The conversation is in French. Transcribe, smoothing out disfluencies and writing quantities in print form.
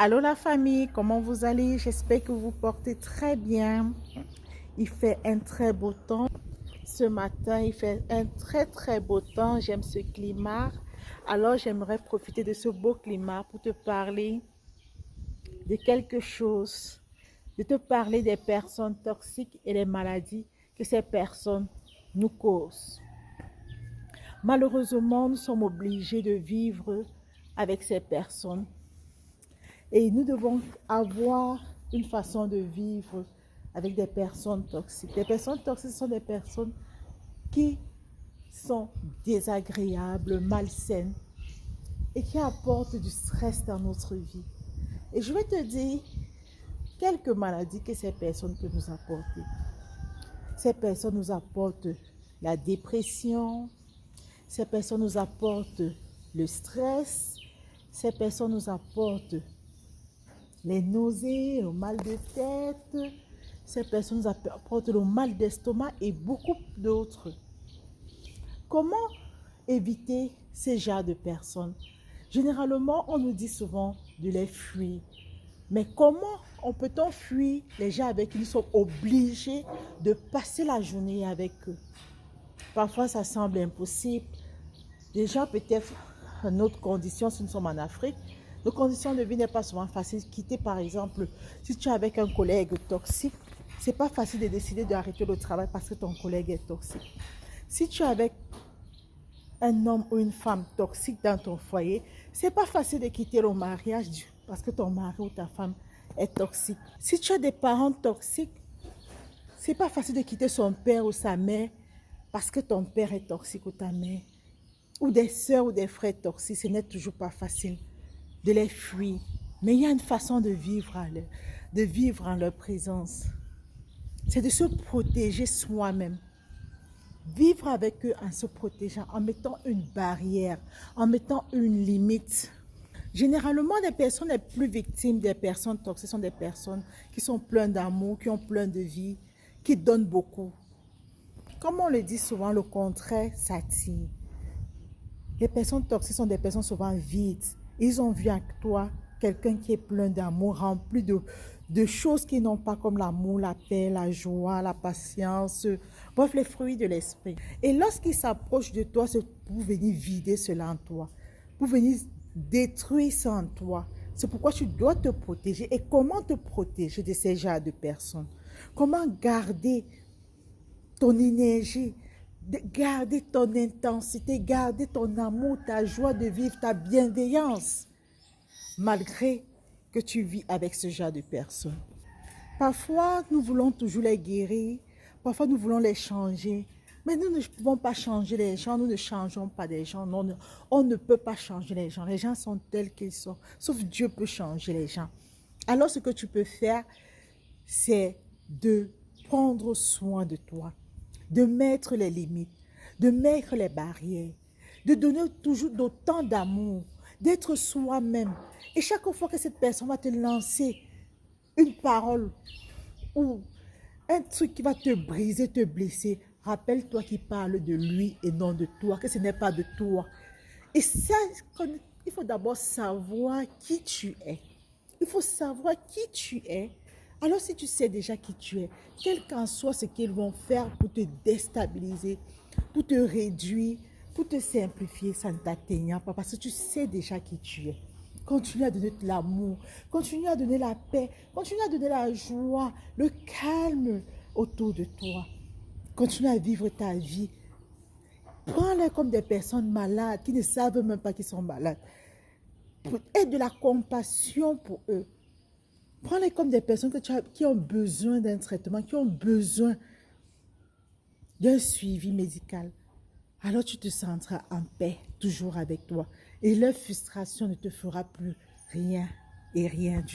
Allô la famille, comment vous allez? J'espère que vous portez très bien. Il fait un très beau temps. Ce matin, il fait un très beau temps. J'aime ce climat. Alors, j'aimerais profiter de ce beau climat pour te parler de quelque chose, de te parler des personnes toxiques et des maladies que ces personnes nous causent. Malheureusement, nous sommes obligés de vivre avec ces personnes. Et nous devons avoir une façon de vivre avec des personnes toxiques. Les personnes toxiques sont des personnes qui sont désagréables, malsaines et qui apportent du stress dans notre vie. Et je vais te dire quelques maladies que ces personnes peuvent nous apporter. Ces personnes nous apportent la dépression, ces personnes nous apportent le stress, ces personnes nous apportent les nausées, le mal de tête, ces personnes nous apportent le mal d'estomac et beaucoup d'autres. Comment éviter ces genres de personnes? Généralement, on nous dit souvent de les fuir. Mais comment peut-on fuir les gens avec qui nous sommes obligés de passer la journée avec eux? Parfois, ça semble impossible. Déjà, peut-être, notre condition, si nous sommes en Afrique, nos conditions de vie n'est pas souvent facile. Quitter, par exemple, si tu es avec un collègue toxique, c'est pas facile de décider d'arrêter le travail parce que ton collègue est toxique. Si tu es avec un homme ou une femme toxique dans ton foyer, c'est pas facile de quitter le mariage parce que ton mari ou ta femme est toxique. Si tu as des parents toxiques, c'est pas facile de quitter son père ou sa mère parce que ton père est toxique ou ta mère. Ou des sœurs ou des frères toxiques, ce n'est toujours pas facile de les fuir. Mais il y a une façon de vivre en leur présence. C'est de se protéger soi-même. Vivre avec eux en se protégeant, en mettant une barrière, en mettant une limite. Généralement, les personnes les plus victimes des personnes toxiques sont des personnes qui sont pleines d'amour, qui ont plein de vie, qui donnent beaucoup. Comme on le dit souvent, le contraire s'attire. Les personnes toxiques sont des personnes souvent vides. Ils ont vu en toi quelqu'un qui est plein d'amour, rempli de choses qui n'ont pas comme l'amour, la paix, la joie, la patience, bref, les fruits de l'esprit. Et lorsqu'ils s'approchent de toi, c'est pour venir vider cela en toi, pour venir détruire ça en toi. C'est pourquoi tu dois te protéger. Et comment te protéger de ces genres de personnes? Comment garder ton énergie, de garder ton intensité, garder ton amour, ta joie de vivre, ta bienveillance, malgré que tu vis avec ce genre de personnes. Parfois, nous voulons toujours les guérir, parfois nous voulons les changer, mais nous ne pouvons pas changer les gens, nous ne changeons pas des gens, non, on ne peut pas changer les gens sont tels qu'ils sont, sauf Dieu peut changer les gens. Alors ce que tu peux faire, c'est de prendre soin de toi, de mettre les limites, de mettre les barrières, de donner toujours d'autant d'amour, d'être soi-même. Et chaque fois que cette personne va te lancer une parole ou un truc qui va te briser, te blesser, rappelle-toi qu'il parle de lui et non de toi, que ce n'est pas de toi. Et ça, il faut d'abord savoir qui tu es. Il faut savoir qui tu es. Alors si tu sais déjà qui tu es, quel qu'en soit ce qu'ils vont faire pour te déstabiliser, pour te réduire, pour te simplifier, ça ne t'atteignera pas parce que tu sais déjà qui tu es. Continue à donner de l'amour, continue à donner la paix, continue à donner la joie, le calme autour de toi. Continue à vivre ta vie. Prends-les comme des personnes malades qui ne savent même pas qu'ils sont malades. Aie de la compassion pour eux. Prends-les comme des personnes qui ont besoin d'un traitement, qui ont besoin d'un suivi médical. Alors tu te sentiras en paix, toujours avec toi. Et leur frustration ne te fera plus rien et rien du tout.